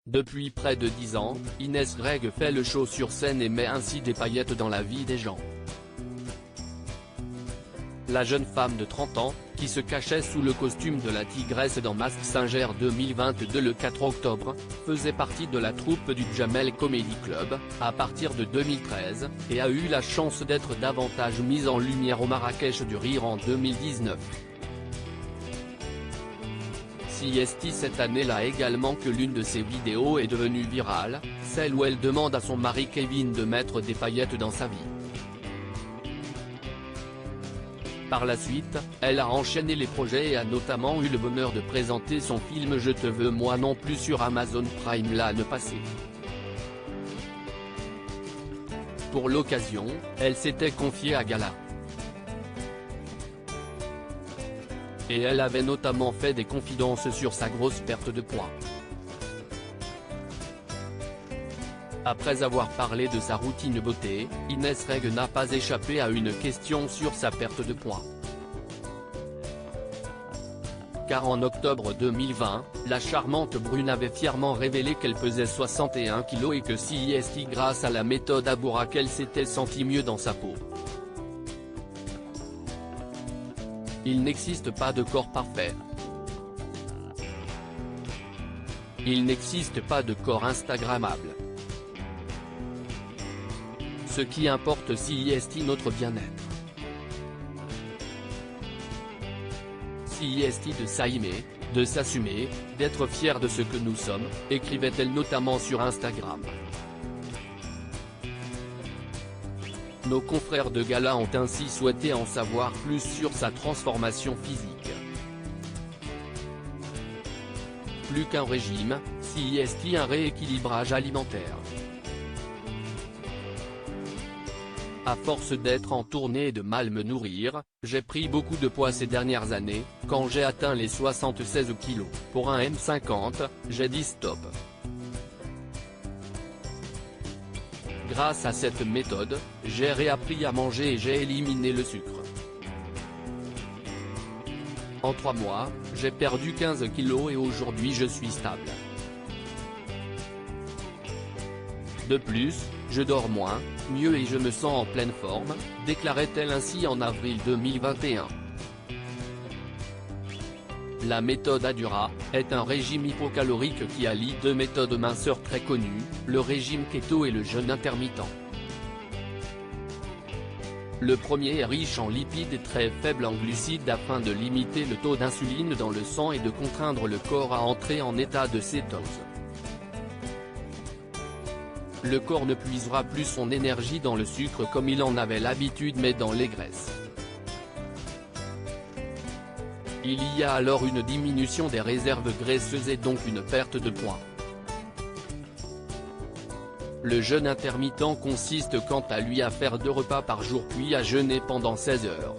Depuis près de 10 ans, Inès Reg fait le show sur scène et met ainsi des paillettes dans la vie des gens. La jeune femme de 30 ans, qui se cachait sous le costume de la tigresse dans Mask Singer 2022 le 4 octobre, faisait partie de la troupe du Jamel Comedy Club, à partir de 2013, et a eu la chance d'être davantage mise en lumière au Marrakech du Rire en 2019. CST cette année-là également que l'une de ses vidéos est devenue virale, celle où elle demande à son mari Kevin de mettre des paillettes dans sa vie. Par la suite, elle a enchaîné les projets et a notamment eu le bonheur de présenter son film Je te veux moi non plus sur Amazon Prime l'année passée. Pour l'occasion, elle s'était confiée à Gala. Et elle avait notamment fait des confidences sur sa grosse perte de poids. Après avoir parlé de sa routine beauté, Inès Reg n'a pas échappé à une question sur sa perte de poids. Car en octobre 2020, la charmante brune avait fièrement révélé qu'elle pesait 61 kg et que CST grâce à la méthode Aboura qu'elle s'était sentie mieux dans sa peau. Il n'existe pas de corps parfait. Il n'existe pas de corps instagrammable. Ce qui importe c'est notre bien-être. C'est de s'aimer, de s'assumer, d'être fier de ce que nous sommes, écrivait-elle notamment sur Instagram. Nos confrères de Gala ont ainsi souhaité en savoir plus sur sa transformation physique. Plus qu'un régime, c'est un rééquilibrage alimentaire. À force d'être en tournée et de mal me nourrir, j'ai pris beaucoup de poids ces dernières années. Quand j'ai atteint les 76 kg, pour un M50, j'ai dit stop. Grâce à cette méthode, j'ai réappris à manger et j'ai éliminé le sucre. En 3 mois, j'ai perdu 15 kg et aujourd'hui je suis stable. De plus, je dors moins, mieux et je me sens en pleine forme, déclarait-elle ainsi en avril 2021. La méthode Adura est un régime hypocalorique qui allie deux méthodes minceur très connues, le régime keto et le jeûne intermittent. Le premier est riche en lipides et très faible en glucides afin de limiter le taux d'insuline dans le sang et de contraindre le corps à entrer en état de cétose. Le corps ne puisera plus son énergie dans le sucre comme il en avait l'habitude mais dans les graisses. Il y a alors une diminution des réserves graisseuses et donc une perte de poids. Le jeûne intermittent consiste quant à lui à faire 2 repas par jour puis à jeûner pendant 16 heures.